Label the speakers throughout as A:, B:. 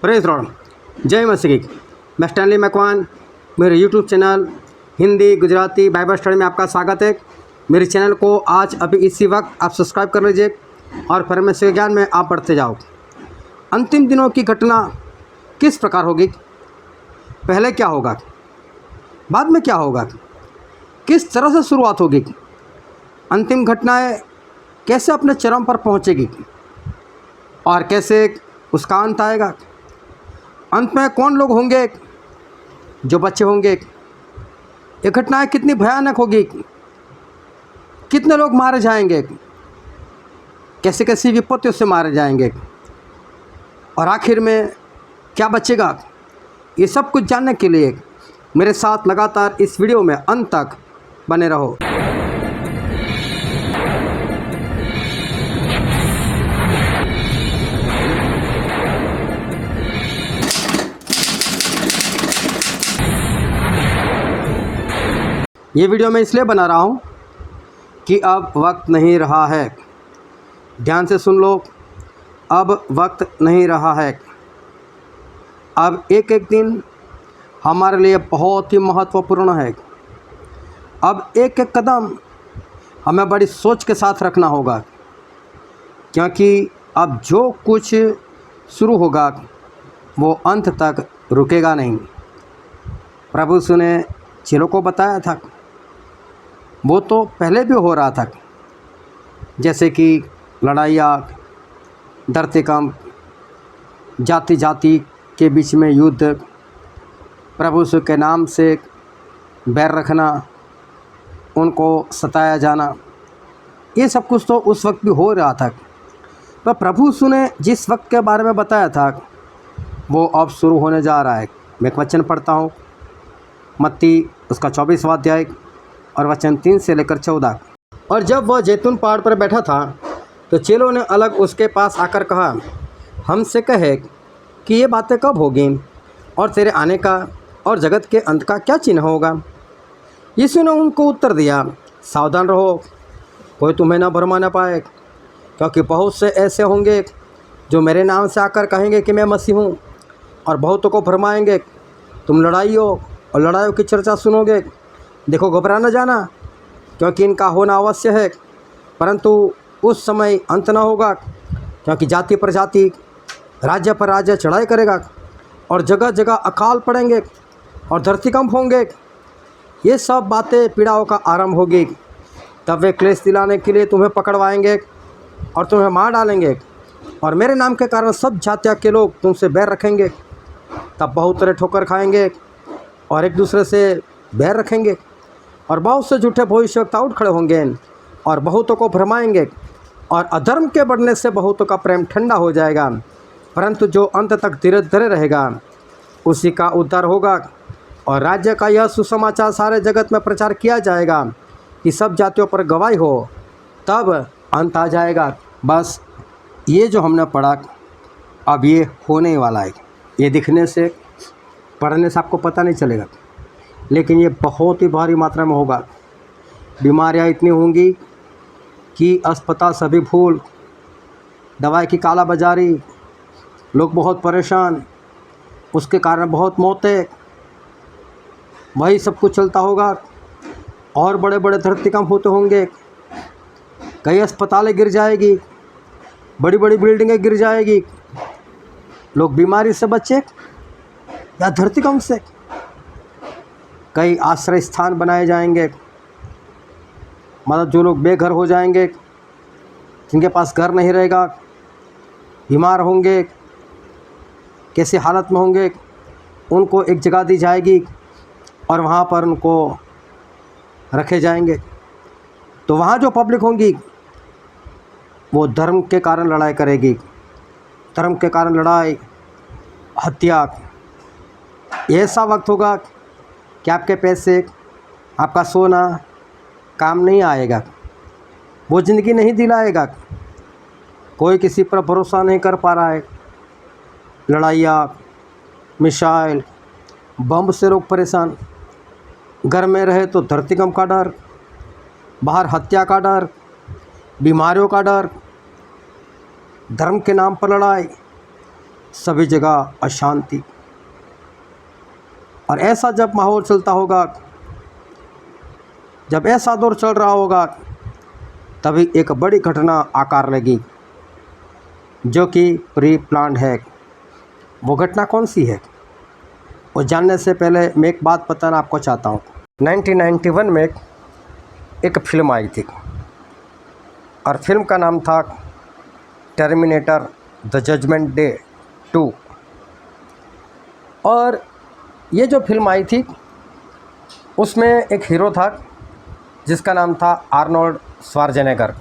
A: Praise Lord, जय मसीह। मैं Stanley Macwan, मेरे YouTube channel Hindi Gujarati Bible study में आपका स्वागत है। मेरे चैनल को आज अभी इसी वक्त आप सब्सक्राइब कर लीजिए और परमेश्वर के ज्ञान में आप बढ़ते जाओ। अंतिम दिनों की घटना किस प्रकार होगी? पहले क्या होगा, बाद में क्या होगा, किस तरह से शुरुआत होगी, अंतिम घटनाएं कैसे अपने चरम पर पहुंचेगी और कैसे उसका अंत आएगा। अंत में कौन लोग होंगे जो बच्चे होंगे? ये घटनाएं कितनी भयानक होगी, कितने लोग मारे जाएंगे, कैसे कैसी विपत्तियों से मारे जाएंगे और आखिर में क्या बचेगा। ये सब कुछ जानने के लिए मेरे साथ लगातार इस वीडियो में अंत तक बने रहो। ये वीडियो मैं इसलिए बना रहा हूँ कि अब वक्त नहीं रहा है। ध्यान से सुन लो, अब वक्त नहीं रहा है। अब एक एक दिन हमारे लिए बहुत ही महत्वपूर्ण है। अब एक एक कदम हमें बड़ी सोच के साथ रखना होगा, क्योंकि अब जो कुछ शुरू होगा वो अंत तक रुकेगा नहीं। प्रभु यीशु ने चेलों को बताया था, वो तो पहले भी हो रहा था, जैसे कि लड़ाइयाँ, धरतीकंप, जाति जाति के बीच में युद्ध, प्रभु यीशु के नाम से बैर रखना, उनको सताया जाना, ये सब कुछ तो उस वक्त भी हो रहा था। पर प्रभु यीशु ने जिस वक्त के बारे में बताया था वो अब शुरू होने जा रहा है। मैं एक वचन पढ़ता हूँ, मत्ती उसका 24वां अध्याय और वचन 3 से लेकर 14। और जब वह जैतून पहाड़ पर बैठा था तो चेलों ने अलग उसके पास आकर कहा, हमसे कहे कि ये बातें कब होगी और तेरे आने का और जगत के अंत का क्या चिन्ह होगा। यीशु ने उनको उत्तर दिया, सावधान रहो, कोई तुम्हें न भरमा न पाए, क्योंकि बहुत से ऐसे होंगे जो मेरे नाम से आकर कहेंगे कि मैं मसीह हूँ, और बहुतों को भरमाएंगे। तुम लड़ाइयों और लड़ाइयों की चर्चा सुनोगे। देखो, घबरा न जाना, क्योंकि इनका होना अवश्य है, परंतु उस समय अंत न होगा। क्योंकि जाति पर जाति, राज्य पर राज्य चढ़ाई करेगा और जगह जगह अकाल पड़ेंगे और धरतीकंप होंगे। ये सब बातें पीड़ाओं का आरंभ होगी। तब वे क्लेश दिलाने के लिए तुम्हें पकड़वाएंगे और तुम्हें मार डालेंगे, और मेरे नाम के कारण सब जातियों के लोग तुमसे बैर रखेंगे। तब बहुत तरह ठोकर खाएंगे और एक दूसरे से बैर रखेंगे, और बहुत से झूठे भविष्यवक्ता उठ खड़े होंगे और बहुतों को भरमाएंगे, और अधर्म के बढ़ने से बहुतों का प्रेम ठंडा हो जाएगा। परंतु जो अंत तक धीरे धीरे रहेगा उसी का उद्धार होगा। और राज्य का यह सुसमाचार सारे जगत में प्रचार किया जाएगा कि सब जातियों पर गवाही हो, तब अंत आ जाएगा। बस ये जो हमने पढ़ा अब ये होने वाला है। ये दिखने से, पढ़ने से आपको पता नहीं चलेगा, लेकिन ये बहुत ही भारी मात्रा में होगा। बीमारियां इतनी होंगी कि अस्पताल सभी फूल, दवाई की काला बाजारी, लोग बहुत परेशान, उसके कारण बहुत मौतें, वही सब कुछ चलता होगा। और बड़े बड़े धरतीकंप होते होंगे, कई अस्पतालें गिर जाएगी, बड़ी बड़ी बिल्डिंगें गिर जाएगी। लोग बीमारी से बचे या धरतीकंप से। कई आश्रय स्थान बनाए जाएंगे, मतलब जो लोग बेघर हो जाएंगे, जिनके पास घर नहीं रहेगा, बीमार होंगे, कैसी हालत में होंगे, उनको एक जगह दी जाएगी और वहाँ पर उनको रखे जाएंगे। तो वहाँ जो पब्लिक होंगी वो धर्म के कारण लड़ाई करेगी, धर्म के कारण लड़ाई, हत्या। ऐसा वक्त होगा कि आपके पैसे, आपका सोना काम नहीं आएगा, वो ज़िंदगी नहीं दिलाएगा। कोई किसी पर भरोसा नहीं कर पा रहा है। लड़ाइयाँ, मिसाइल, बम से लोग परेशान। घर में रहे तो धरतीकंप का डर, बाहर हत्या का डर, बीमारियों का डर, धर्म के नाम पर लड़ाई, सभी जगह अशांति। और ऐसा जब माहौल चलता होगा, जब ऐसा दौर चल रहा होगा, तभी एक बड़ी घटना आकार लेगी जो कि प्री प्लान्ड है। वो घटना कौन सी है, वो जानने से पहले मैं एक बात बताना आपको चाहता हूँ। 1991 में एक फिल्म आई थी और फिल्म का नाम था टर्मिनेटर द जजमेंट डे 2। और ये जो फिल्म आई थी उसमें एक हीरो था जिसका नाम था आर्नोल्ड श्वार्ज़नेगर,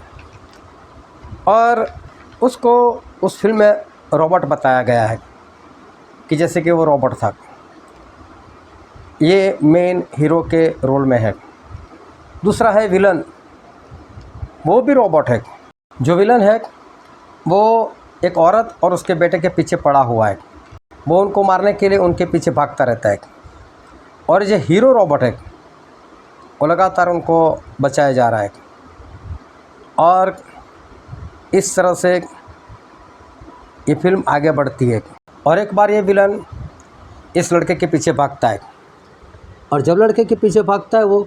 A: और उसको उस फिल्म में रॉबर्ट बताया गया है कि जैसे कि वो रॉबर्ट था, ये मेन हीरो के रोल में है। दूसरा है विलन, वो भी रॉबर्ट है। जो विलन है वो एक औरत और उसके बेटे के पीछे पड़ा हुआ है, वो उनको मारने के लिए उनके पीछे भागता रहता है। और ये हीरो रॉबर्ट है, वो लगातार उनको बचाया जा रहा है। और इस तरह से ये फिल्म आगे बढ़ती है। और एक बार ये विलन इस लड़के के पीछे भागता है, और जब लड़के के पीछे भागता है वो,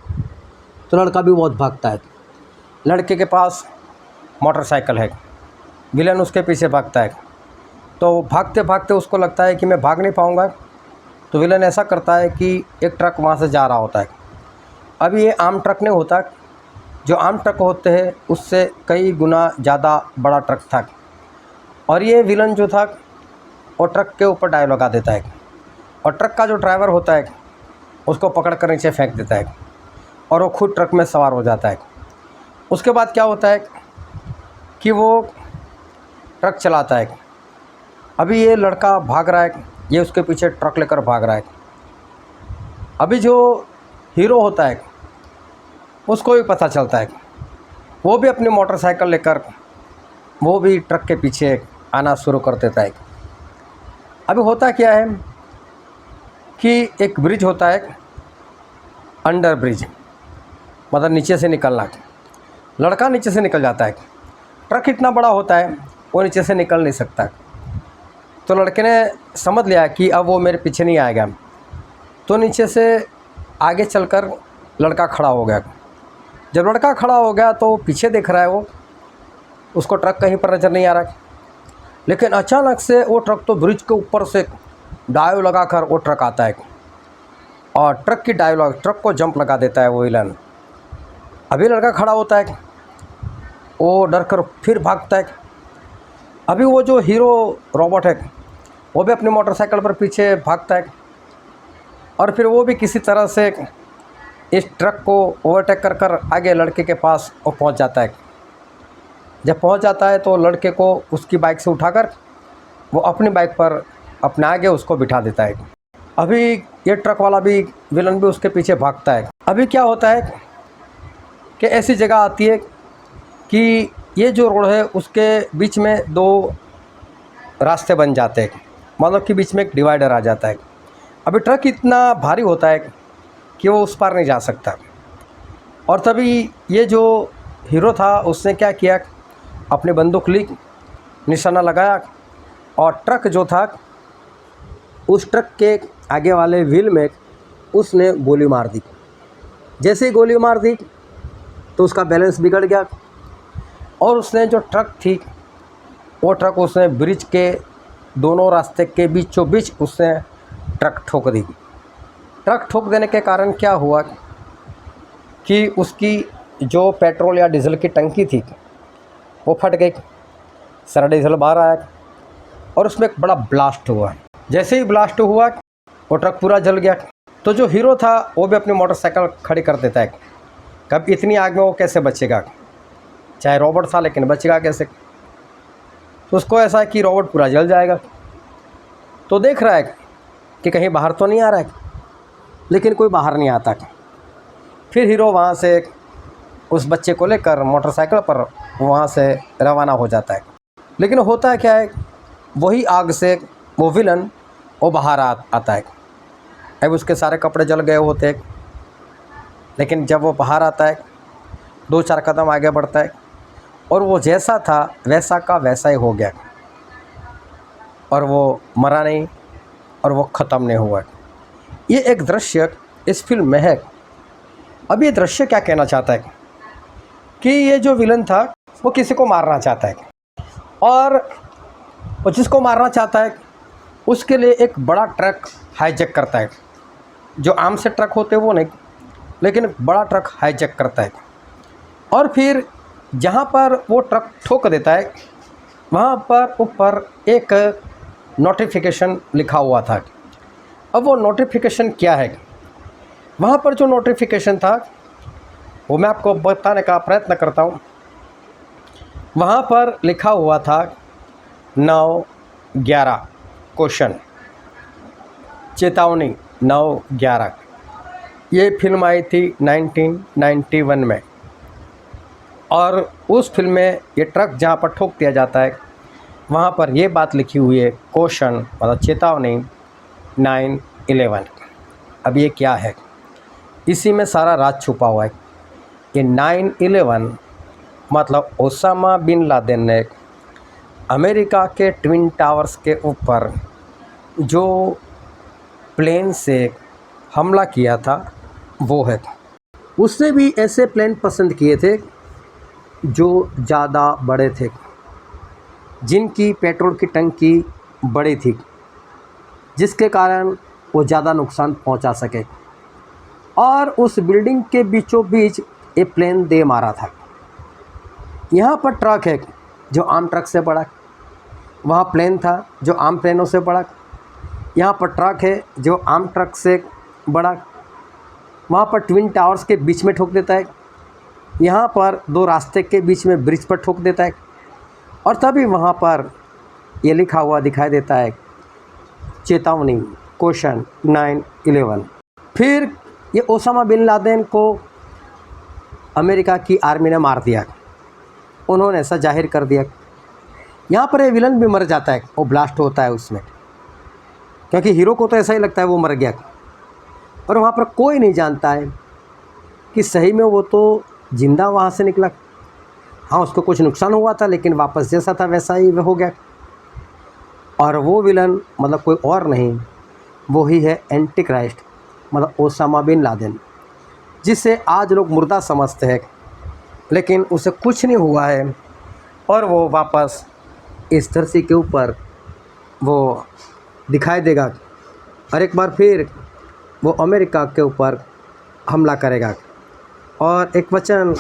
A: तो लड़का भी बहुत भागता है। लड़के के पास मोटरसाइकिल है, विलन उसके पीछे भागता है। तो भागते भागते उसको लगता है कि मैं भाग नहीं पाऊँगा, तो विलन ऐसा करता है कि एक ट्रक वहाँ से जा रहा होता है। अभी ये आम ट्रक नहीं होता, जो आम ट्रक होते हैं उससे कई गुना ज़्यादा बड़ा ट्रक था। और ये विलन जो था वो ट्रक के ऊपर डाइव लगा देता है, और ट्रक का जो ड्राइवर होता है उसको पकड़ कर नीचे फेंक देता है, और वो खुद ट्रक में सवार हो जाता है। उसके बाद क्या होता है कि वो ट्रक चलाता है। अभी ये लड़का भाग रहा है, ये उसके पीछे ट्रक लेकर भाग रहा है। अभी जो हीरो होता है उसको भी पता चलता है, वो भी अपनी मोटरसाइकिल लेकर वो भी ट्रक के पीछे आना शुरू कर देता है। अभी होता क्या है कि एक ब्रिज होता है, अंडर ब्रिज, मतलब नीचे से निकलना। लड़का नीचे से निकल जाता है, ट्रक इतना बड़ा होता है वो नीचे से निकल नहीं सकता। तो लड़के ने समझ लिया कि अब वो मेरे पीछे नहीं आएगा, तो नीचे से आगे चलकर लड़का खड़ा हो गया। जब लड़का खड़ा हो गया तो पीछे देख रहा है, वो उसको ट्रक कहीं पर नज़र नहीं आ रहा है। लेकिन अचानक से वो ट्रक तो ब्रिज के ऊपर से डाइव लगाकर वो ट्रक आता है, और ट्रक को जंप लगा देता है वो विलन। अभी लड़का खड़ा होता है, वो डर कर फिर भागता है। अभी वो जो हीरो रॉबर्ट है वो भी अपनी मोटरसाइकिल पर पीछे भागता है, और फिर वो भी किसी तरह से इस ट्रक को ओवरटेक कर कर आगे लड़के के पास वो पहुंच जाता है। जब पहुंच जाता है तो लड़के को उसकी बाइक से उठाकर वो अपनी बाइक पर अपने आगे उसको बिठा देता है। अभी ये ट्रक वाला भी, विलन भी उसके पीछे भागता है। अभी क्या होता है कि ऐसी जगह आती है कि ये जो रोड है उसके बीच में दो रास्ते बन जाते हैं, मतलब कि बीच में एक डिवाइडर आ जाता है। अभी ट्रक इतना भारी होता है कि वो उस पार नहीं जा सकता। और तभी ये जो हीरो था उसने क्या किया, अपनी बंदूक ली, निशाना लगाया, और ट्रक जो था उस ट्रक के आगे वाले व्हील में उसने गोली मार दी। जैसे ही गोली मार दी तो उसका बैलेंस बिगड़ गया, और उसने जो ट्रक थी वो ट्रक उसने ब्रिज के दोनों रास्ते के बीचों बीच उसने ट्रक ठोक दी। ट्रक ठोक देने के कारण क्या हुआ कि उसकी जो पेट्रोल या डीजल की टंकी थी वो फट गई, सारा डीजल बाहर आया, और उसमें एक बड़ा ब्लास्ट हुआ। जैसे ही ब्लास्ट हुआ वो ट्रक पूरा जल गया। तो जो हीरो था वो भी अपनी मोटरसाइकिल खड़ी कर देता है, कब इतनी आग में वो कैसे बचेगा, चाहे रॉबर्ट था लेकिन बचेगा कैसे। तो उसको ऐसा है कि रॉबर्ट पूरा जल जाएगा। तो देख रहा है कि कहीं बाहर तो नहीं आ रहा है, लेकिन कोई बाहर नहीं आता। फिर हीरो वहाँ से उस बच्चे को लेकर मोटरसाइकिल पर वहाँ से रवाना हो जाता है। लेकिन होता क्या है, वही आग से वो विलन वो बाहर आता है। अब उसके सारे कपड़े जल गए होते हैं, लेकिन जब वो बाहर आता है 2-4 कदम आगे बढ़ता है, और वो जैसा था वैसा का वैसा ही हो गया। और वो मरा नहीं और वो ख़त्म नहीं हुआ। ये एक दृश्य इस फिल्म में है। अब ये दृश्य क्या कहना चाहता है कि ये जो विलन था वो किसी को मारना चाहता है, और वो जिसको मारना चाहता है उसके लिए एक बड़ा ट्रक हाईजैक करता है। जो आम से ट्रक होते हैं वो नहीं, लेकिन बड़ा ट्रक हाईजैक करता है। और फिर जहाँ पर वो ट्रक ठोक देता है वहाँ पर ऊपर एक नोटिफिकेशन लिखा हुआ था। अब वो नोटिफिकेशन क्या है? वहाँ पर जो नोटिफिकेशन था वो मैं आपको बताने का प्रयत्न करता हूँ। वहाँ पर लिखा हुआ था 9/11 क्वेश्चन, चेतावनी 9/11। ये फिल्म आई थी 1991 में, और उस फिल्म में ये ट्रक जहाँ पर ठोक दिया जाता है वहाँ पर ये बात लिखी हुई है, क्वेश्चन मतलब चेतावनी 9/11। अब ये क्या है? इसी में सारा राज छुपा हुआ है। ये 9/11 मतलब ओसामा बिन लादेन ने अमेरिका के ट्विन टावर्स के ऊपर जो प्लेन से हमला किया था वो है। उसने भी ऐसे प्लेन पसंद किए थे जो ज़्यादा बड़े थे, जिनकी पेट्रोल की टंकी बड़ी थी, जिसके कारण वो ज़्यादा नुकसान पहुंचा सके। और उस बिल्डिंग के बीचों बीच ये प्लेन दे मारा था। यहाँ पर ट्रक है जो आम ट्रक से बड़ा, वहाँ प्लेन था जो आम प्लेनों से बड़ा। यहाँ पर ट्रक है जो आम ट्रक से बड़ा, वहाँ पर ट्विन टावर्स के बीच में ठोक देता है। यहाँ पर दो रास्ते के बीच में ब्रिज पर ठोक देता है, और तभी वहाँ पर ये लिखा हुआ दिखाई देता है, चेतावनी क्वेश्चन 9/11। फिर ये ओसामा बिन लादेन को अमेरिका की आर्मी ने मार दिया, उन्होंने ऐसा जाहिर कर दिया। यहाँ पर ये विलन भी मर जाता है, वो ब्लास्ट होता है उसमें, क्योंकि हीरो को तो ऐसा ही लगता है वो मर गया, और वहाँ पर कोई नहीं जानता है कि सही में वो तो जिंदा वहाँ से निकला। हाँ, उसको कुछ नुकसान हुआ था, लेकिन वापस जैसा था वैसा ही हो गया। और वो विलन मतलब कोई और नहीं, वो ही है एंटी क्राइस्ट, मतलब ओसामा बिन लादेन, जिसे आज लोग मुर्दा समझते हैं, लेकिन उसे कुछ नहीं हुआ है, और वो वापस इस धरती के ऊपर वो दिखाई देगा, और एक बार फिर वो अमेरिका के ऊपर हमला करेगा। और एक वचन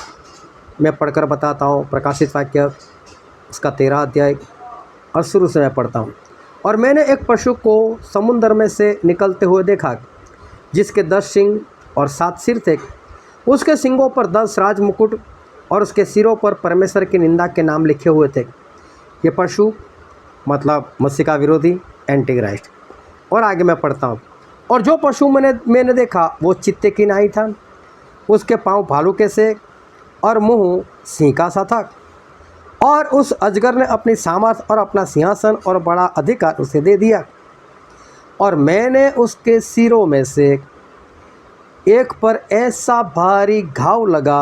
A: मैं पढ़कर बताता हूँ, प्रकाशित वाक्य उसका 13 अध्याय, और शुरू से मैं पढ़ता हूँ। और मैंने एक पशु को समुद्र में से निकलते हुए देखा, जिसके 10 सिंग और 7 सिर थे। उसके सिंगों पर 10 राज मुकुट और उसके सिरों पर परमेश्वर की निंदा के नाम लिखे हुए थे। ये पशु मतलब मसीह का विरोधी एंटी क्राइस्ट। और आगे मैं पढ़ता हूँ। और जो पशु मैंने देखा वो चित्ते की नाई था, उसके पाँव भालू के से और मुंह सिंह का सा था। और उस अजगर ने अपनी सामर्थ और अपना सिंहासन और बड़ा अधिकार उसे दे दिया। और मैंने उसके सिरों में से एक पर ऐसा भारी घाव लगा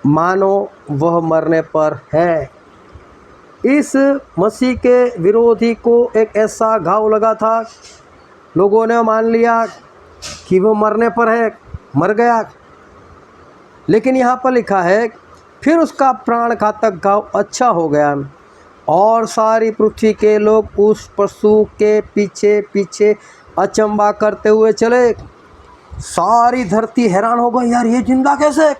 A: मानो वह मरने पर है। इस मसीह के विरोधी को एक ऐसा घाव लगा था, लोगों ने मान लिया कि वो मरने पर है, मर गया। लेकिन यहाँ पर लिखा है, फिर उसका प्राण घातक घाव अच्छा हो गया, और सारी पृथ्वी के लोग उस पशु के पीछे पीछे अचंभा करते हुए चले। सारी धरती हैरान हो गई, यार ये जिंदा कैसे?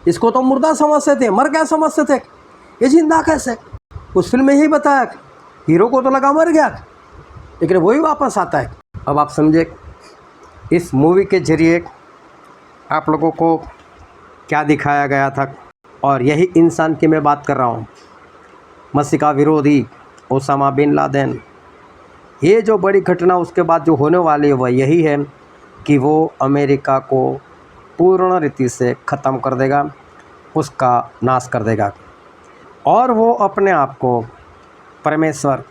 A: इसको तो मुर्दा समझते थे, मर गया समझते थे, ये जिंदा कैसे? उस फिल्म में ही बताया, हीरो को तो लगा मर गया, लेकिन वही वापस आता है। अब आप समझे इस मूवी के जरिए आप लोगों को क्या दिखाया गया था। और यही इंसान की मैं बात कर रहा हूँ, मसीह का विरोधी ओसामा बिन लादेन। ये जो बड़ी घटना उसके बाद जो होने वाली है वह यही है कि वो अमेरिका को पूर्ण रीति से ख़त्म कर देगा, उसका नाश कर देगा, और वो अपने आप को परमेश्वर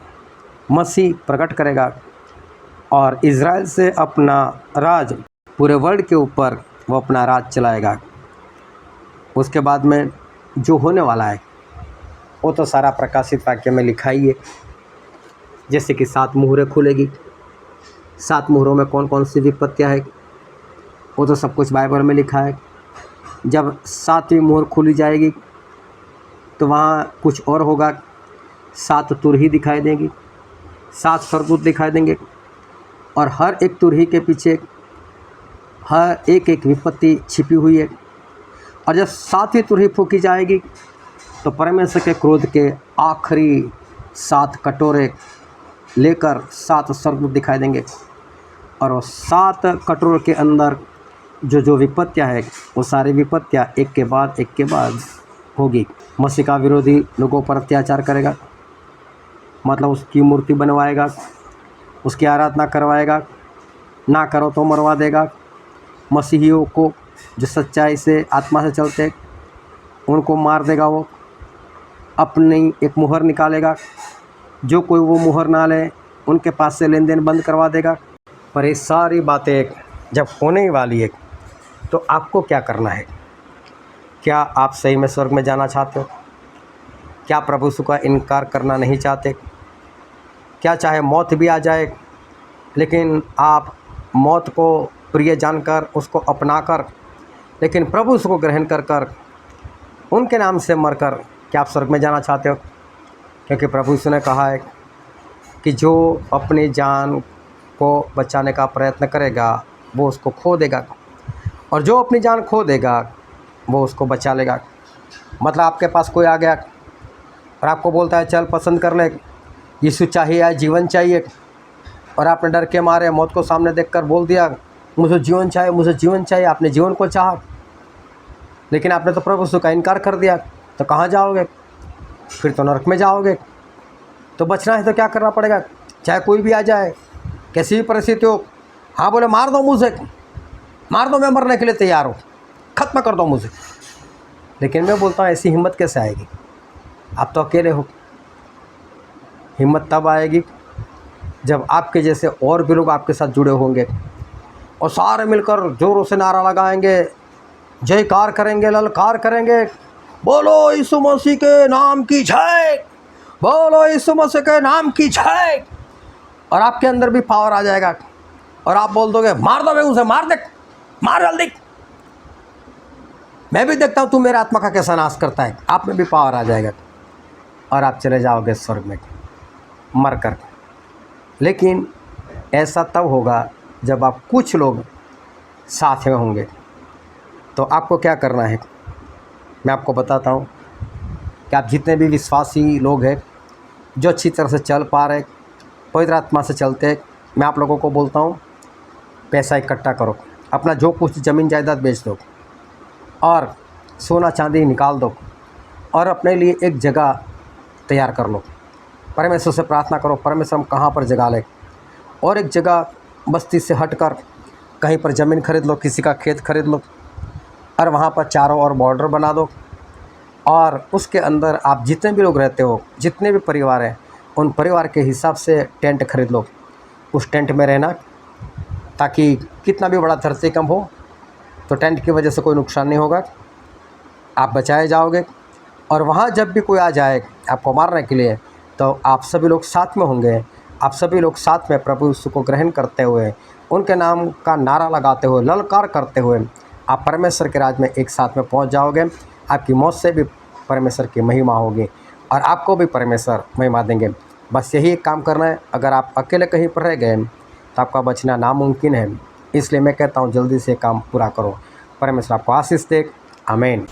A: मसीह प्रकट करेगा, और इज़राइल से अपना राज पूरे वर्ल्ड के ऊपर वो अपना राज चलाएगा। उसके बाद में जो होने वाला है वो तो सारा प्रकाशित वाक्य में लिखा ही है। जैसे कि 7 मुहरें खुलेगी। 7 मुहरों में कौन कौन सी विपत्तियाँ है वो तो सब कुछ बाइबल में लिखा है। जब 7वीं मुहर खुली जाएगी तो वहाँ कुछ और होगा। 7 तुरही दिखाई देंगी, 7 स्वर्गदूत दिखाई देंगे और हर एक तुरही के पीछे हर एक एक विपत्ति छिपी हुई है। और जब 7वीं तुरही फूकी जाएगी तो परमेश्वर के क्रोध के आखिरी 7 कटोरे लेकर 7 स्वर्गदूत दिखाई देंगे और वो 7 कटोरों के अंदर जो विपत्तियाँ है वो सारी विपत्तियाँ एक के बाद होगी। मसीह का विरोधी लोगों पर अत्याचार करेगा, मतलब उसकी मूर्ति बनवाएगा, उसकी आराधना करवाएगा, ना करो तो मरवा देगा। मसीहियों को जो सच्चाई से आत्मा से चलते उनको मार देगा। वो अपनी एक मुहर निकालेगा, जो कोई वो मुहर ना ले उनके पास से लेन देन बंद करवा देगा। पर ये सारी बातें जब होने ही वाली है तो आपको क्या करना है? क्या आप सही में स्वर्ग में जाना चाहते हो? क्या प्रभु यीशु का इनकार करना नहीं चाहते? क्या चाहे मौत भी आ जाए लेकिन आप मौत को प्रिय जानकर उसको अपनाकर लेकिन प्रभु यीशु को ग्रहण कर उनके नाम से मरकर क्या आप स्वर्ग में जाना चाहते हो? क्योंकि प्रभु यीशु ने कहा है कि जो अपनी जान को बचाने का प्रयत्न करेगा वो उसको खो देगा और जो अपनी जान खो देगा वो उसको बचा लेगा। मतलब आपके पास कोई आ गया और आपको बोलता है चल पसंद कर ले, यीशु चाहिए या जीवन चाहिए, और आपने डर के मारे मौत को सामने देखकर बोल दिया मुझे जीवन चाहिए, मुझे जीवन चाहिए। आपने जीवन को चाहा लेकिन आपने तो प्रभु यीशु का इनकार कर दिया, तो कहाँ जाओगे? फिर तो नरक में जाओगे। तो बचना है तो क्या करना पड़ेगा? चाहे कोई भी आ जाए, कैसी भी परिस्थिति हो। हाँ बोले मार दो मुझे, मार दो, मैं मरने के लिए तैयार हूँ, ख़त्म कर दो मुझे। लेकिन मैं बोलता हूँ ऐसी हिम्मत कैसे आएगी? आप तो अकेले हो। हिम्मत तब आएगी जब आपके जैसे और भी लोग आपके साथ जुड़े होंगे और सारे मिलकर ज़ोरों से नारा लगाएंगे, जयकार करेंगे, ललकार करेंगे, बोलो यीशु मसीह के नाम की जय, बोलो यीशु मसीह के नाम की जय। और आपके अंदर भी पावर आ जाएगा और आप बोल दोगे मार दो, मैं उसे मार दे, मार जल्दी, मैं भी देखता हूँ तू मेरे आत्मा का कैसा नाश करता है। आप में भी पावर आ जाएगा और आप चले जाओगे स्वर्ग में मर कर। लेकिन ऐसा तब होगा जब आप कुछ लोग साथ में होंगे। तो आपको क्या करना है मैं आपको बताता हूँ कि आप जितने भी विश्वासी लोग हैं जो अच्छी तरह से चल पा रहे, पवित्र आत्मा से चलते, मैं आप लोगों को बोलता हूँ पैसा इकट्ठा करो, अपना जो कुछ ज़मीन जायदाद बेच दो और सोना चांदी निकाल दो और अपने लिए एक जगह तैयार कर लो। परमेश्वर से प्रार्थना करो परमेश्वर हम कहाँ पर जगह लें, और एक जगह बस्ती से हटकर कहीं पर ज़मीन खरीद लो, किसी का खेत खरीद लो और वहाँ पर चारों ओर बॉर्डर बना दो और उसके अंदर आप जितने भी लोग रहते हो, जितने भी परिवार हैं, उन परिवार के हिसाब से टेंट खरीद लो। उस टेंट में रहना ताकि कितना भी बड़ा धरतीकंप हो तो टेंट की वजह से कोई नुकसान नहीं होगा, आप बचाए जाओगे। और वहाँ जब भी कोई आ जाए आपको मारने के लिए तो आप सभी लोग साथ में होंगे, आप सभी लोग साथ में प्रभु यीशु को ग्रहण करते हुए, उनके नाम का नारा लगाते हुए, ललकार करते हुए आप परमेश्वर के राज में एक साथ में पहुंच जाओगे। आपकी मौत से भी परमेश्वर की महिमा होगी और आपको भी परमेश्वर महिमा देंगे। बस यही एक काम करना है। अगर आप अकेले कहीं पर रह गए तो आपका बचना नामुमकिन है। इसलिए मैं कहता हूँ जल्दी से काम पूरा करो। परमेश्वर आपको आशीष दे। आमीन।